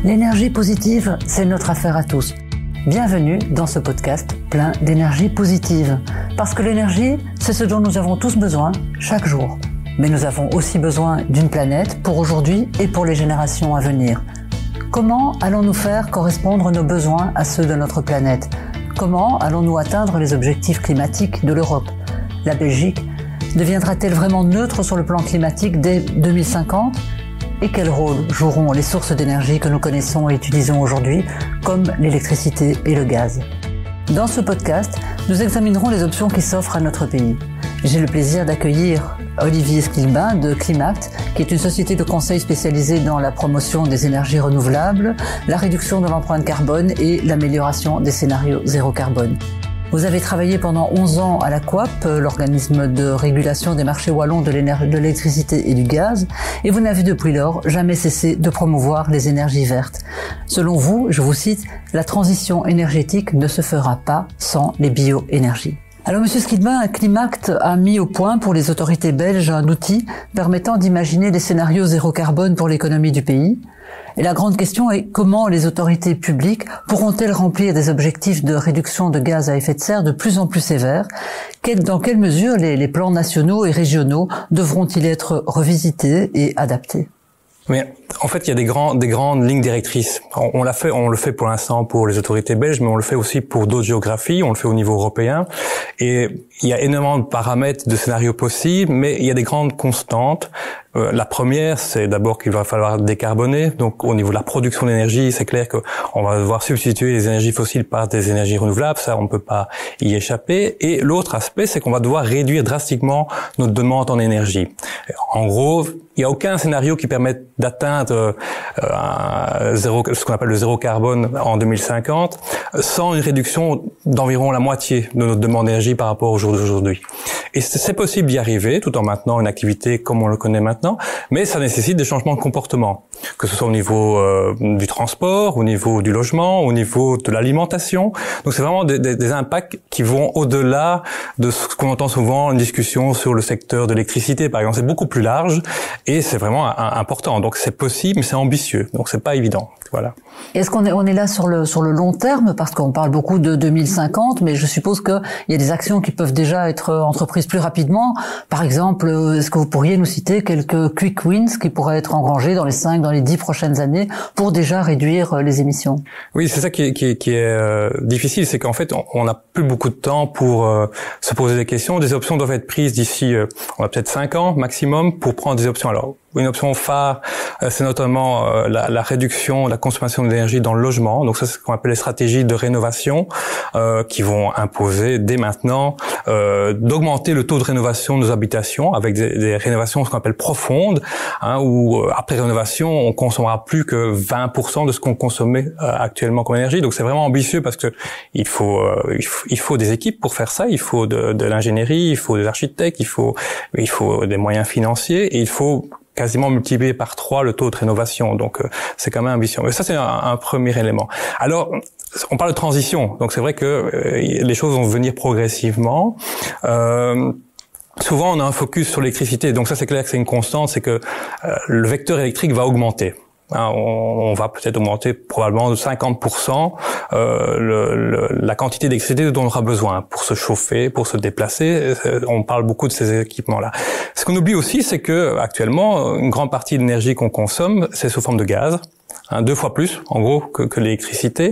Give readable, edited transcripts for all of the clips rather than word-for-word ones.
L'énergie positive, c'est notre affaire à tous. Bienvenue dans ce podcast plein d'énergie positive. Parce que l'énergie, c'est ce dont nous avons tous besoin chaque jour. Mais nous avons aussi besoin d'une planète pour aujourd'hui et pour les générations à venir. Comment allons-nous faire correspondre nos besoins à ceux de notre planète ? Comment allons-nous atteindre les objectifs climatiques de l'Europe ? La Belgique deviendra-t-elle vraiment neutre sur le plan climatique dès 2050 ? Et quel rôle joueront les sources d'énergie que nous connaissons et utilisons aujourd'hui, comme l'électricité et le gaz ? Dans ce podcast, nous examinerons les options qui s'offrent à notre pays. J'ai le plaisir d'accueillir Olivier Skilbin de Climact, qui est une société de conseil spécialisée dans la promotion des énergies renouvelables, la réduction de l'empreinte carbone et l'amélioration des scénarios zéro carbone. Vous avez travaillé pendant 11 ans à la COAP, l'organisme de régulation des marchés wallons de l'électricité et du gaz, et vous n'avez depuis lors jamais cessé de promouvoir les énergies vertes. Selon vous, je vous cite, « La transition énergétique ne se fera pas sans les bioénergies ». Alors, Monsieur Skilbin, Climact a mis au point pour les autorités belges un outil permettant d'imaginer des scénarios zéro carbone pour l'économie du pays. Et la grande question est comment les autorités publiques pourront-elles remplir des objectifs de réduction de gaz à effet de serre de plus en plus sévères ? Dans quelle mesure les plans nationaux et régionaux devront-ils être revisités et adaptés ? Mais en fait, il y a des grandes lignes directrices. On le fait pour l'instant pour les autorités belges, mais on le fait aussi pour d'autres géographies. On le fait au niveau européen. Et il y a énormément de paramètres, de scénarios possibles, mais il y a des grandes constantes. La première, c'est d'abord qu'il va falloir décarboner. Donc, au niveau de la production d'énergie, c'est clair qu'on va devoir substituer les énergies fossiles par des énergies renouvelables. Ça, on ne peut pas y échapper. Et l'autre aspect, c'est qu'on va devoir réduire drastiquement notre demande en énergie. En gros, il n'y a aucun scénario qui permette d'atteindre ce qu'on appelle le zéro carbone en 2050 sans une réduction d'environ la moitié de notre demande d'énergie par rapport au jour d'aujourd'hui. Et c'est possible d'y arriver tout en maintenant une activité comme on le connaît maintenant, mais ça nécessite des changements de comportement, que ce soit au niveau du transport, au niveau du logement, au niveau de l'alimentation. Donc c'est vraiment des impacts qui vont au-delà de ce qu'on entend souvent, une discussion sur le secteur de l'électricité par exemple. C'est beaucoup plus large et c'est vraiment important. Donc c'est possible, mais c'est ambitieux. Donc c'est pas évident. Voilà. Est-ce qu'on est là sur le long terme, parce qu'on parle beaucoup de 2050, mais je suppose qu'il y a des actions qui peuvent déjà être entreprises plus rapidement. Par exemple, est-ce que vous pourriez nous citer quelques quick wins qui pourraient être engrangés dans les 10 prochaines années pour déjà réduire les émissions? Oui, c'est ça qui est difficile, c'est qu'en fait, on n'a plus beaucoup de temps pour se poser des questions. Des options doivent être prises d'ici, on a peut-être 5 ans maximum pour prendre des options. Alors, une option phare, c'est notamment la réduction de la consommation d'énergie dans le logement. Donc ça, c'est ce qu'on appelle les stratégies de rénovation qui vont imposer dès maintenant d'augmenter le taux de rénovation de nos habitations avec des rénovations ce qu'on appelle profondes, où après rénovation, on consommera plus que 20% de ce qu'on consommait actuellement comme énergie. Donc c'est vraiment ambitieux parce que il faut des équipes pour faire ça, il faut de l'ingénierie, il faut des architectes, il faut des moyens financiers et il faut quasiment multiplié par 3 le taux de rénovation. Donc, c'est quand même ambitieux. Mais ça, c'est un premier élément. Alors, on parle de transition. Donc, c'est vrai que les choses vont venir progressivement. Souvent, on a un focus sur l'électricité. Donc, ça, c'est clair que c'est une constante. C'est que le vecteur électrique va augmenter. On va peut-être augmenter probablement de 50% la quantité d'électricité dont on aura besoin pour se chauffer, pour se déplacer. On parle beaucoup de ces équipements-là. Ce qu'on oublie aussi, c'est que actuellement, une grande partie de l'énergie qu'on consomme, c'est sous forme de gaz. 2 fois plus, en gros, que l'électricité.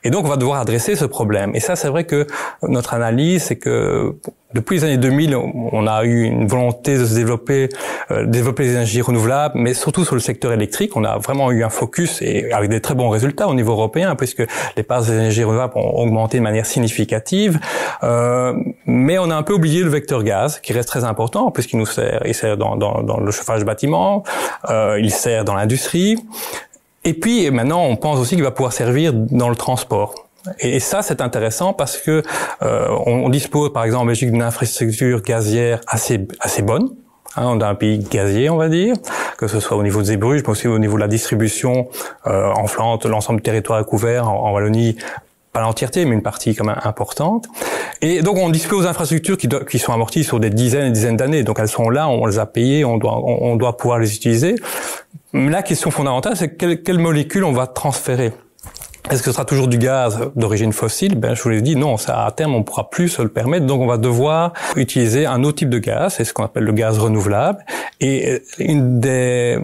Et donc, on va devoir adresser ce problème. Et ça, c'est vrai que notre analyse, c'est que depuis les années 2000, on a eu une volonté de se développer les énergies renouvelables, mais surtout sur le secteur électrique. On a vraiment eu un focus et avec des très bons résultats au niveau européen, puisque les parts des énergies renouvelables ont augmenté de manière significative. Mais on a un peu oublié le vecteur gaz, qui reste très important, puisqu'il sert dans le chauffage bâtiment, il sert dans l'industrie. Et puis maintenant, on pense aussi qu'il va pouvoir servir dans le transport. Et ça, c'est intéressant parce que on dispose, par exemple, en Belgique, d'une infrastructure gazière assez bonne. On a un pays gazier, on va dire, que ce soit au niveau des Bruges, mais aussi au niveau de la distribution en Flandre, l'ensemble du territoire est couvert, en Wallonie, pas l'entièreté, mais une partie quand même importante. Et donc, on dispose d'infrastructures qui sont amorties sur des dizaines et dizaines d'années. Donc, elles sont là, on les a payées, on doit pouvoir les utiliser. la question fondamentale, c'est quelle molécule on va transférer. Est-ce que ce sera toujours du gaz d'origine fossile? Je vous l'ai dit, non, ça, à terme, on ne pourra plus se le permettre. Donc, on va devoir utiliser un autre type de gaz, c'est ce qu'on appelle le gaz renouvelable. Et une des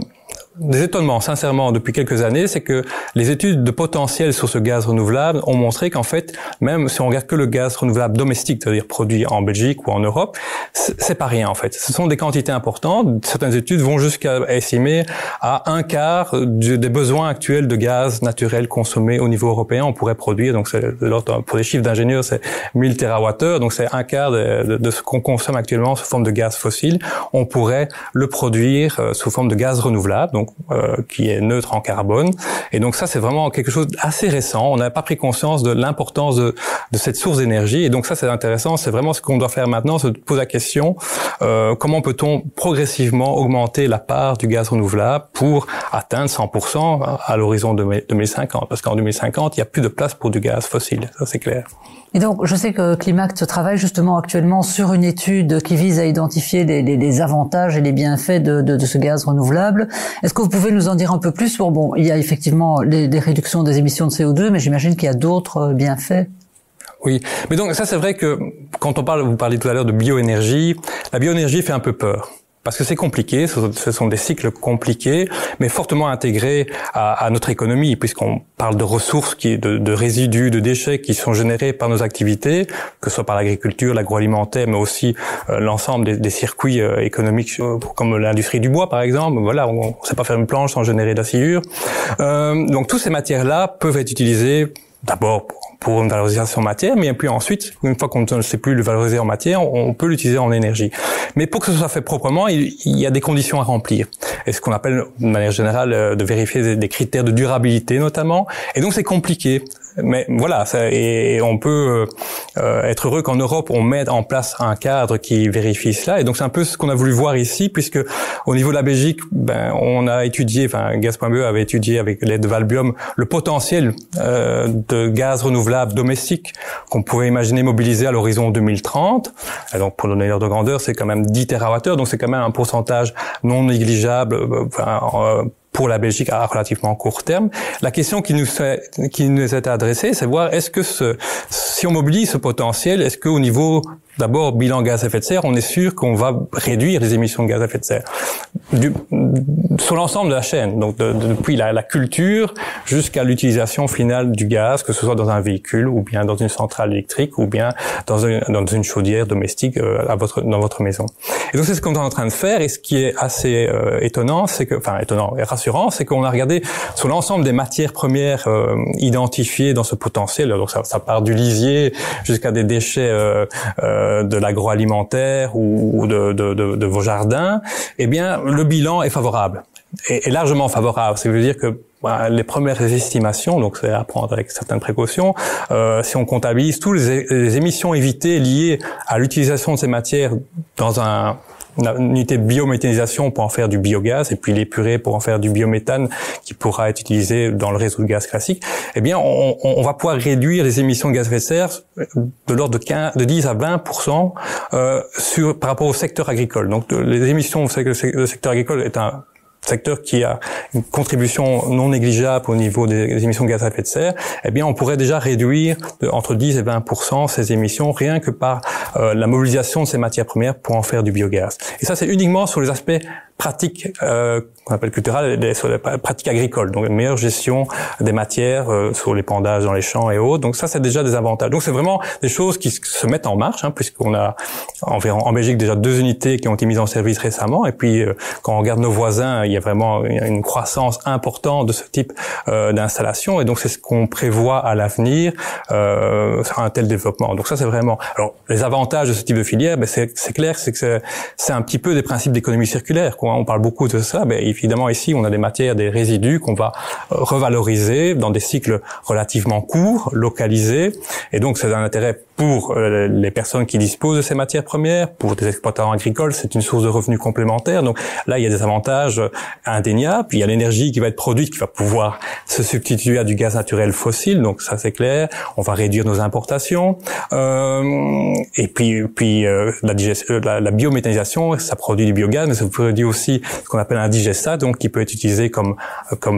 étonnements, sincèrement, depuis quelques années, c'est que les études de potentiel sur ce gaz renouvelable ont montré qu'en fait, même si on regarde que le gaz renouvelable domestique, c'est-à-dire produit en Belgique ou en Europe, c'est pas rien, en fait. Ce sont des quantités importantes. Certaines études vont jusqu'à estimer à 1/4 des besoins actuels de gaz naturel consommé au niveau européen. On pourrait produire, donc pour des chiffres d'ingénieurs, c'est 1000 TWh, donc c'est 1/4 de ce qu'on consomme actuellement sous forme de gaz fossile. On pourrait le produire sous forme de gaz renouvelable, donc qui est neutre en carbone. Et donc ça, c'est vraiment quelque chose d'assez récent. On n'avait pas pris conscience de l'importance de cette source d'énergie. Et donc ça, c'est intéressant. C'est vraiment ce qu'on doit faire maintenant, se poser la question, comment peut-on progressivement augmenter la part du gaz renouvelable pour atteindre 100% à l'horizon 2050. Parce qu'en 2050, il n'y a plus de place pour du gaz fossile. Ça, c'est clair. Et donc, je sais que Climact travaille justement actuellement sur une étude qui vise à identifier les avantages et les bienfaits de ce gaz renouvelable. Est-ce que vous pouvez nous en dire un peu plus? Bon, il y a effectivement les réductions des émissions de CO2, mais j'imagine qu'il y a d'autres bienfaits. Oui, mais donc ça, c'est vrai que quand vous parliez tout à l'heure de bioénergie, la bioénergie fait un peu peur. Parce que c'est compliqué, ce sont des cycles compliqués, mais fortement intégrés à notre économie, puisqu'on parle de ressources, de résidus, de déchets qui sont générés par nos activités, que ce soit par l'agriculture, l'agroalimentaire, mais aussi l'ensemble des circuits économiques, comme l'industrie du bois, par exemple. Voilà, on ne sait pas faire une planche sans générer de la sciure. Donc, toutes ces matières-là peuvent être utilisées d'abord pour une valorisation en matière, mais puis ensuite, une fois qu'on ne sait plus le valoriser en matière, on peut l'utiliser en énergie. Mais pour que ce soit fait proprement, il y a des conditions à remplir. Et ce qu'on appelle, de manière générale, de vérifier des critères de durabilité, notamment. Et donc, c'est compliqué. Mais voilà, et on peut être heureux qu'en Europe, on mette en place un cadre qui vérifie cela. Et donc, c'est un peu ce qu'on a voulu voir ici, puisque au niveau de la Belgique, on a étudié, Gaz.be avait étudié avec l'aide de Valbium le potentiel de gaz renouvelable domestique qu'on pouvait imaginer mobiliser à l'horizon 2030. Et donc, pour donner l'ordre de grandeur, c'est quand même 10 TWh, donc c'est quand même un pourcentage non négligeable pour la Belgique à relativement court terme. La question qui nous est adressée, c'est voir est-ce que si on mobilise ce potentiel, est-ce qu'au niveau d'abord bilan gaz à effet de serre, on est sûr qu'on va réduire les émissions de gaz à effet de serre sur l'ensemble de la chaîne, donc depuis la culture jusqu'à l'utilisation finale du gaz, que ce soit dans un véhicule ou bien dans une centrale électrique ou bien dans une chaudière domestique dans votre maison. Et donc c'est ce qu'on est en train de faire, et ce qui est assez étonnant et rassurant, c'est qu'on a regardé sur l'ensemble des matières premières identifiées dans ce potentiel. Donc ça part du lisier jusqu'à des déchets de l'agroalimentaire ou de vos jardins. Eh bien, le bilan est favorable, et largement favorable. Ça veut dire que les premières estimations, donc c'est à prendre avec certaines précautions, si on comptabilise toutes les émissions évitées liées à l'utilisation de ces matières dans une unité de biométhanisation pour en faire du biogaz, et puis l'épurée pour en faire du biométhane qui pourra être utilisé dans le réseau de gaz classique, eh bien, on va pouvoir réduire les émissions de gaz à effet de serre de l'ordre de 10 à 20% par rapport au secteur agricole. Donc, les émissions, vous savez que le secteur agricole est un secteur qui a une contribution non négligeable au niveau des émissions de gaz à effet de serre, eh bien, on pourrait déjà réduire entre 10 et 20% ces émissions rien que par la mobilisation de ces matières premières pour en faire du biogaz. Et ça, c'est uniquement sur les aspects pratiques qu'on appelle culturelles, et sur les pratiques agricoles, donc une meilleure gestion des matières sur l'épandage dans les champs et autres. Donc ça, c'est déjà des avantages. Donc c'est vraiment des choses qui se mettent en marche, puisqu'on a environ en Belgique déjà 2 unités qui ont été mises en service récemment. Et puis quand on regarde nos voisins, il y a vraiment une croissance importante de ce type d'installation. Et donc c'est ce qu'on prévoit à l'avenir sur un tel développement. Donc ça, c'est vraiment. Alors les avantages de ce type de filière, c'est clair, c'est que c'est un petit peu des principes d'économie circulaire. On parle beaucoup de ça. Évidemment, ici, on a des matières, des résidus qu'on va revaloriser dans des cycles relativement courts, localisés. Et donc, c'est un intérêt pour les personnes qui disposent de ces matières premières, pour des exploitants agricoles, c'est une source de revenus complémentaire. Donc là, il y a des avantages indéniables. Puis il y a l'énergie qui va être produite, qui va pouvoir se substituer à du gaz naturel fossile. Donc ça, c'est clair. On va réduire nos importations. Et puis la biométhanisation, ça produit du biogaz, mais ça produit aussi ce qu'on appelle un digestat, donc qui peut être utilisé comme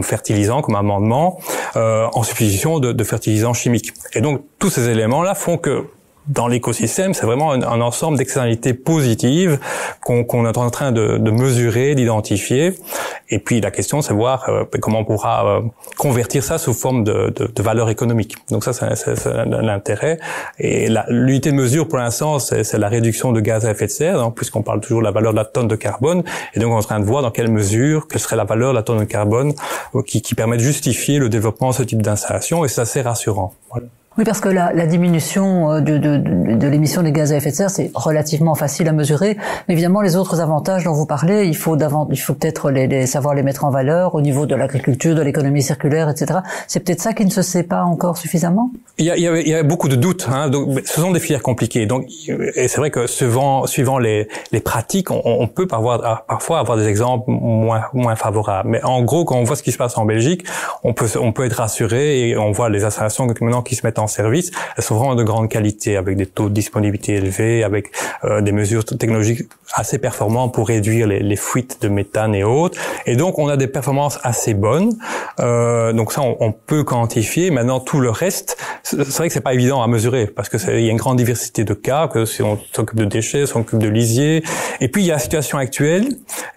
fertilisant, comme amendement, en substitution de fertilisants chimiques. Et donc tous ces éléments-là font que dans l'écosystème, c'est vraiment un ensemble d'externalités positives qu'on est en train de mesurer, d'identifier. Et puis la question, c'est voir comment on pourra convertir ça sous forme de valeur économique. Donc ça, c'est l'intérêt. Et l'unité de mesure, pour l'instant, c'est la réduction de gaz à effet de serre, hein, puisqu'on parle toujours de la valeur de la tonne de carbone. Et donc on est en train de voir dans quelle mesure quelle serait la valeur de la tonne de carbone qui permet de justifier le développement de ce type d'installation. Et c'est assez rassurant. Voilà. Oui, parce que la diminution de l'émission des gaz à effet de serre, c'est relativement facile à mesurer. Mais évidemment, les autres avantages dont vous parlez, il faut peut-être savoir les mettre en valeur au niveau de l'agriculture, de l'économie circulaire, etc. C'est peut-être ça qui ne se sait pas encore suffisamment. Il y a beaucoup de doutes. Hein. Donc, ce sont des filières compliquées. Donc, et c'est vrai que suivant les pratiques, on peut parfois avoir des exemples moins favorables. Mais en gros, quand on voit ce qui se passe en Belgique, on peut être rassuré et on voit les installations maintenant qui se mettent en service, elles sont vraiment de grande qualité, avec des taux de disponibilité élevés, avec des mesures technologiques assez performantes pour réduire les fuites de méthane et autres. Et donc, on a des performances assez bonnes. Donc ça, on peut quantifier. Maintenant, tout le reste, c'est vrai que c'est pas évident à mesurer, parce que il y a une grande diversité de cas, que si on s'occupe de déchets, si on s'occupe de lisiers. Et puis, il y a la situation actuelle,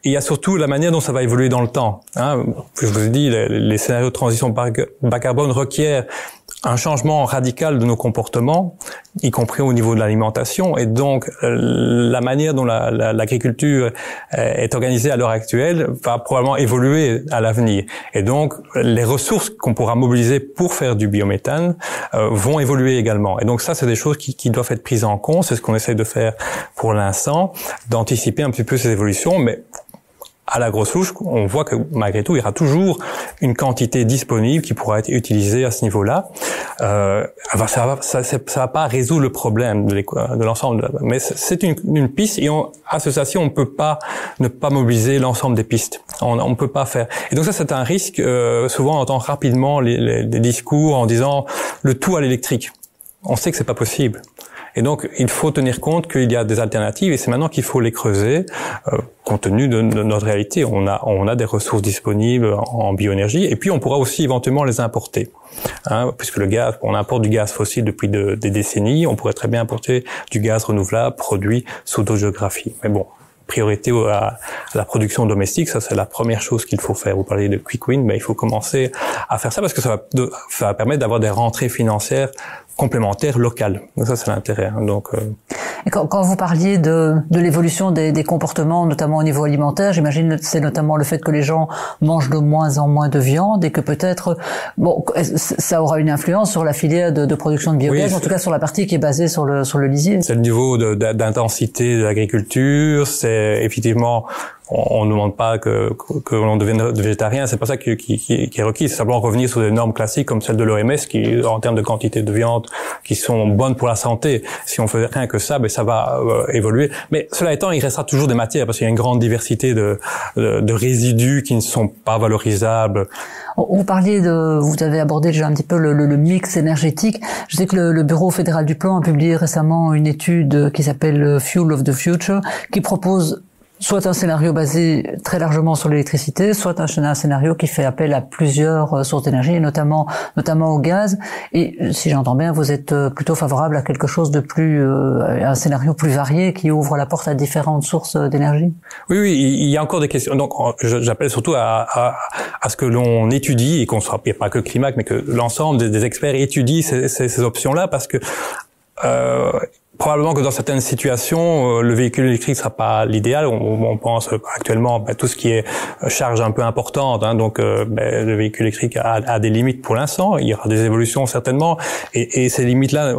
et il y a surtout la manière dont ça va évoluer dans le temps. Hein, je vous ai dit, les scénarios de transition bas carbone requièrent un changement radical de nos comportements, y compris au niveau de l'alimentation. Et donc, la manière dont l'agriculture est organisée à l'heure actuelle va probablement évoluer à l'avenir. Et donc, les ressources qu'on pourra mobiliser pour faire du biométhane vont évoluer également. Et donc ça, c'est des choses qui doivent être prises en compte. C'est ce qu'on essaie de faire pour l'instant, d'anticiper un petit peu ces évolutions. Mais à la grosse louche, on voit que malgré tout, il y aura toujours une quantité disponible qui pourra être utilisée à ce niveau-là. Ça va pas résoudre le problème de l'ensemble, mais c'est une piste. Et à ce stade-ci, on peut pas ne pas mobiliser l'ensemble des pistes. On peut pas faire. Et donc ça, c'est un risque. Souvent, on entend rapidement des discours en disant le tout à l'électrique. On sait que c'est pas possible. Et donc, il faut tenir compte qu'il y a des alternatives, et c'est maintenant qu'il faut les creuser, compte tenu de notre réalité. On a des ressources disponibles en bioénergie, et puis on pourra aussi éventuellement les importer. Hein, puisque le gaz, on importe du gaz fossile depuis des décennies, on pourrait très bien importer du gaz renouvelable produit sous d'autres géographies. Mais bon, priorité à la production domestique, ça c'est la première chose qu'il faut faire. Vous parlez de quick win, mais il faut commencer à faire ça parce que ça va permettre d'avoir des rentrées financières complémentaires locales. Donc ça c'est l'intérêt. Hein. Donc Et quand vous parliez de l'évolution des comportements, notamment au niveau alimentaire, j'imagine que c'est notamment le fait que les gens mangent de moins en moins de viande et que peut-être ça aura une influence sur la filière de production de biogaz, en tout cas sur la partie qui est basée sur le lisier. C'est le niveau d'intensité de l'agriculture, c'est effectivement on ne demande pas que l'on devienne végétarien, c'est pas ça qui est requis, c'est simplement revenir sur des normes classiques comme celles de l'OMS qui, en termes de quantité de viande, qui sont bonnes pour la santé. Si on faisait rien que ça, ça va évoluer. Mais cela étant, il restera toujours des matières parce qu'il y a une grande diversité de résidus qui ne sont pas valorisables. Vous avez abordé déjà un petit peu le mix énergétique. Je sais que le Bureau fédéral du plan a publié récemment une étude qui s'appelle Fuel of the Future, qui propose soit un scénario basé très largement sur l'électricité, soit un scénario qui fait appel à plusieurs sources d'énergie, et notamment au gaz. Et si j'entends bien, vous êtes plutôt favorable à quelque chose de un scénario plus varié qui ouvre la porte à différentes sources d'énergie. Oui, il y a encore des questions. Donc, j'appelle surtout à ce que l'on étudie et qu'on soit pas que le climat, mais que l'ensemble des experts étudient ces options-là, parce que Probablement que dans certaines situations, le véhicule électrique sera pas l'idéal. On pense actuellement tout ce qui est charge un peu importante, donc le véhicule électrique a des limites pour l'instant. Il y aura des évolutions certainement, et ces limites-là,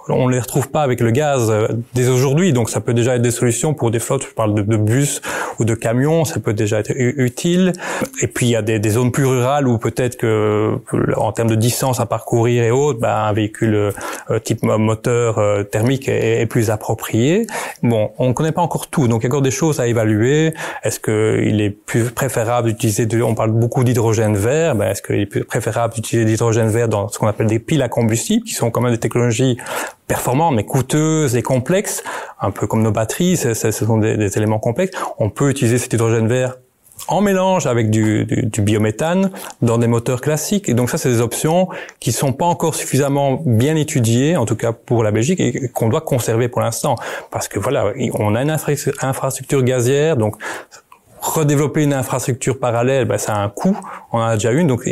on les retrouve pas avec le gaz dès aujourd'hui. Donc ça peut déjà être des solutions pour des flottes. Je parle de bus ou de camions, ça peut déjà être utile. Et puis il y a des zones plus rurales où peut-être que en termes de distance à parcourir et autres, un véhicule type moteur thermique est plus approprié. Bon, on ne connaît pas encore tout, donc il y a encore des choses à évaluer. Est-ce qu'il est plus préférable d'utiliser, on parle beaucoup d'hydrogène vert, est-ce qu'il est plus préférable d'utiliser de l'hydrogène vert dans ce qu'on appelle des piles à combustible, qui sont quand même des technologies performantes mais coûteuses et complexes, un peu comme nos batteries, ce sont des éléments complexes. On peut utiliser cet hydrogène vert en mélange avec du biométhane dans des moteurs classiques. Et donc ça, c'est des options qui sont pas encore suffisamment bien étudiées, en tout cas pour la Belgique, et qu'on doit conserver pour l'instant. Parce que voilà, on a une infrastructure gazière, donc redévelopper une infrastructure parallèle, ça a un coût. On en a déjà une, donc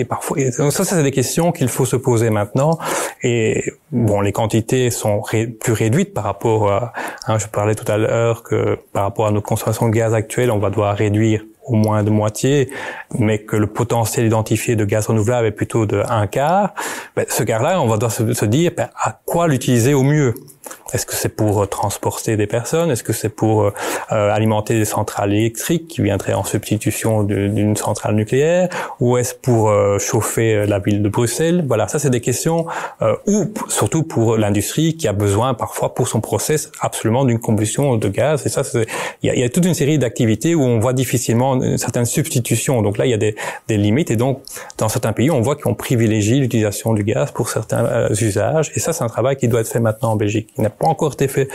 ça c'est des questions qu'il faut se poser maintenant. Et bon, les quantités sont plus réduites par rapport à, je parlais tout à l'heure que par rapport à notre consommation de gaz actuelle, on va devoir réduire au moins de moitié, mais que le potentiel identifié de gaz renouvelable est plutôt de 1/4. Ce quart-là, on va devoir se dire à quoi l'utiliser au mieux. Est-ce que c'est pour transporter des personnes? Est-ce que c'est pour alimenter des centrales électriques qui viendraient en substitution d'une centrale nucléaire? Ou est-ce pour chauffer la ville de Bruxelles? Voilà, ça c'est des questions, ou surtout pour l'industrie qui a besoin parfois pour son process absolument d'une combustion de gaz. Et ça, il y a toute une série d'activités où on voit difficilement certaines substitutions. Donc là, il y a des limites. Et donc, dans certains pays, on voit qu'on privilégie l'utilisation du gaz pour certains usages. Et ça, c'est un travail qui doit être fait maintenant en Belgique. Il n'a pas encore été fait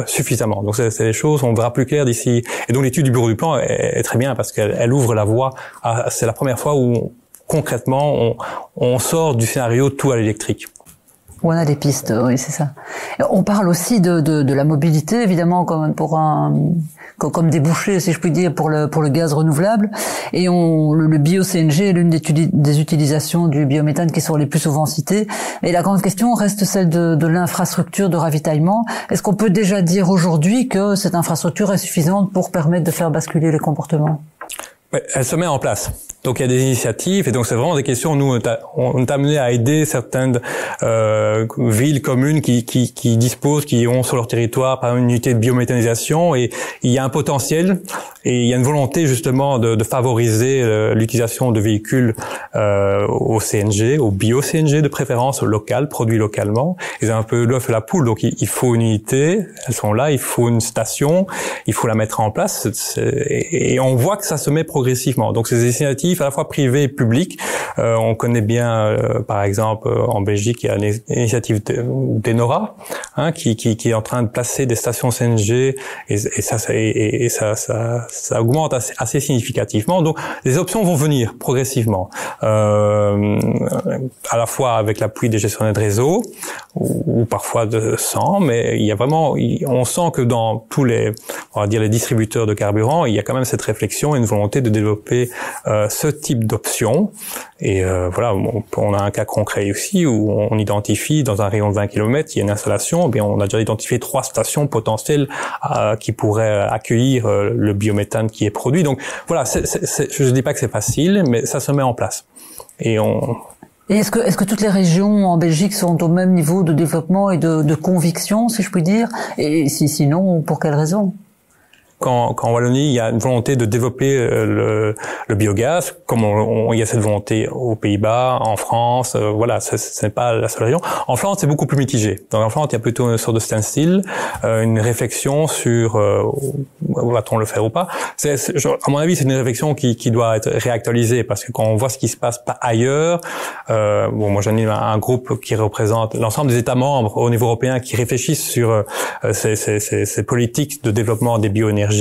suffisamment. Donc c'est des choses, on verra plus clair d'ici. Et donc l'étude du bureau du plan est très bien parce qu'elle ouvre la voie. C'est la première fois où concrètement on sort du scénario tout à l'électrique. On a des pistes, oui, c'est ça. On parle aussi de la mobilité, évidemment, comme débouché, si je puis dire, pour le gaz renouvelable. Et le bio-CNG est l'une des utilisations du biométhane qui sont les plus souvent citées. Et la grande question reste celle de l'infrastructure de ravitaillement. Est-ce qu'on peut déjà dire aujourd'hui que cette infrastructure est suffisante pour permettre de faire basculer les comportements? Elle se met en place. Donc il y a des initiatives et donc c'est vraiment des questions. Nous on est amené à aider certaines villes, communes qui disposent, qui ont sur leur territoire par exemple une unité de biométhanisation, et il y a un potentiel et il y a une volonté justement de favoriser l'utilisation de véhicules au CNG, au bio-CNG de préférence, local, produit localement. Et c'est un peu l'œuf et la poule. Donc il faut une unité, elles sont là, il faut une station, il faut la mettre en place et on voit que ça se met progressivement. Donc ces initiatives à la fois privées et publiques, on connaît bien par exemple en Belgique il y a une initiative d'Enora qui est en train de placer des stations CNG et ça augmente assez significativement. Donc les options vont venir progressivement, à la fois avec l'appui des gestionnaires de réseau ou parfois sans, mais il y a vraiment, on sent que dans tous les distributeurs de carburant, il y a quand même cette réflexion et une volonté de développer ce type d'options. Et voilà, on a un cas concret aussi où on identifie dans un rayon de 20 km, il y a une installation, on a déjà identifié 3 stations potentielles qui pourraient accueillir le biométhane qui est produit. Donc voilà, je ne dis pas que c'est facile, mais ça se met en place. Et est-ce que toutes les régions en Belgique sont au même niveau de développement et de conviction, si je puis dire? Et sinon, pour quelles raisons? Qu'en Wallonie, il y a une volonté de développer le biogaz, comme il y a cette volonté aux Pays-Bas, en France, voilà, ce n'est pas la seule région. En Flandre, c'est beaucoup plus mitigé. En Flandre, il y a plutôt une sorte de standstill, une réflexion sur va-t-on le faire ou pas. À mon avis, c'est une réflexion qui doit être réactualisée, parce que quand on voit ce qui se passe ailleurs, moi j'anime un groupe qui représente l'ensemble des États membres au niveau européen qui réfléchissent sur ces politiques de développement des bioénergies.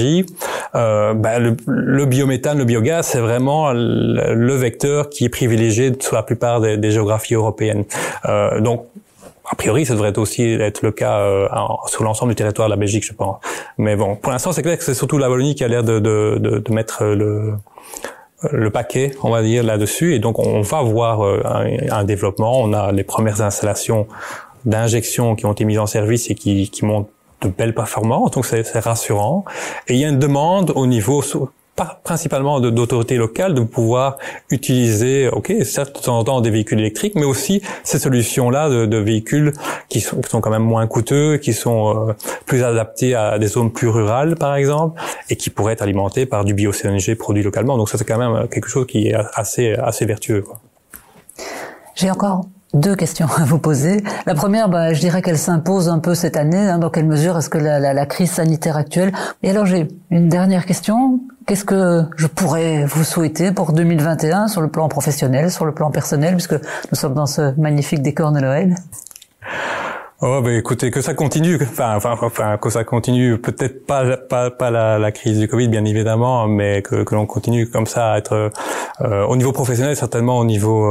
Le biométhane, le biogaz, c'est vraiment le vecteur qui est privilégié sur la plupart des géographies européennes. Donc, a priori, ça devrait aussi être le cas sur l'ensemble du territoire de la Belgique, je pense. Mais bon, pour l'instant, c'est clair que c'est surtout la Wallonie qui a l'air de mettre le paquet, on va dire, là-dessus. Et donc, on va voir un développement. On a les premières installations d'injections qui ont été mises en service et qui montrent de belles performances, donc c'est rassurant. Et il y a une demande au niveau principalement d'autorités locales de pouvoir utiliser, certes de temps en temps des véhicules électriques, mais aussi ces solutions-là de véhicules qui sont quand même moins coûteux, qui sont plus adaptés à des zones plus rurales, par exemple, et qui pourraient être alimentés par du bio-CNG produit localement. Donc ça, c'est quand même quelque chose qui est assez vertueux, quoi. J'ai encore 2 questions à vous poser. La première, je dirais qu'elle s'impose un peu cette année. Dans quelle mesure est-ce que la crise sanitaire actuelle... Et alors j'ai une dernière question. Qu'est-ce que je pourrais vous souhaiter pour 2021 sur le plan professionnel, sur le plan personnel, puisque nous sommes dans ce magnifique décor de Noël? Écoutez, que ça continue, que ça continue, peut-être pas la crise du Covid, bien évidemment, mais que l'on continue comme ça à être au niveau professionnel, certainement au niveau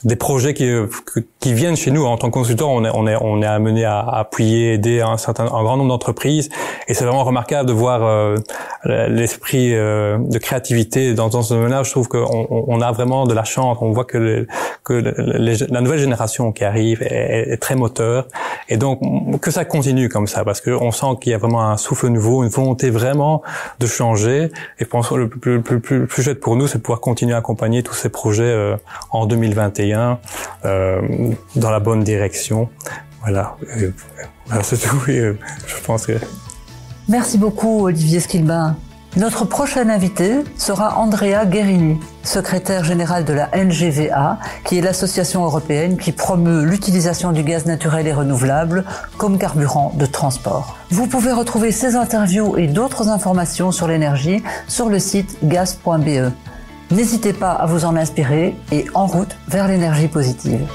des projets qui viennent chez nous en tant que consultant. On est amené à appuyer, aider un grand nombre d'entreprises, et c'est vraiment remarquable de voir l'esprit de créativité dans ce domaine-là. Je trouve qu'on a vraiment de la chance. On voit que la nouvelle génération qui arrive est très moteur. Et donc, que ça continue comme ça, parce que on sent qu'il y a vraiment un souffle nouveau, une volonté vraiment de changer. Et je pense que le plus chouette pour nous, c'est de pouvoir continuer à accompagner tous ces projets en 2021 dans la bonne direction. Voilà, c'est tout. Je pense que... Merci beaucoup, Olivier Skilbin. Notre prochain invité sera Andrea Guerini, secrétaire générale de la NGVA, qui est l'association européenne qui promeut l'utilisation du gaz naturel et renouvelable comme carburant de transport. Vous pouvez retrouver ces interviews et d'autres informations sur l'énergie sur le site gaz.be. N'hésitez pas à vous en inspirer et en route vers l'énergie positive.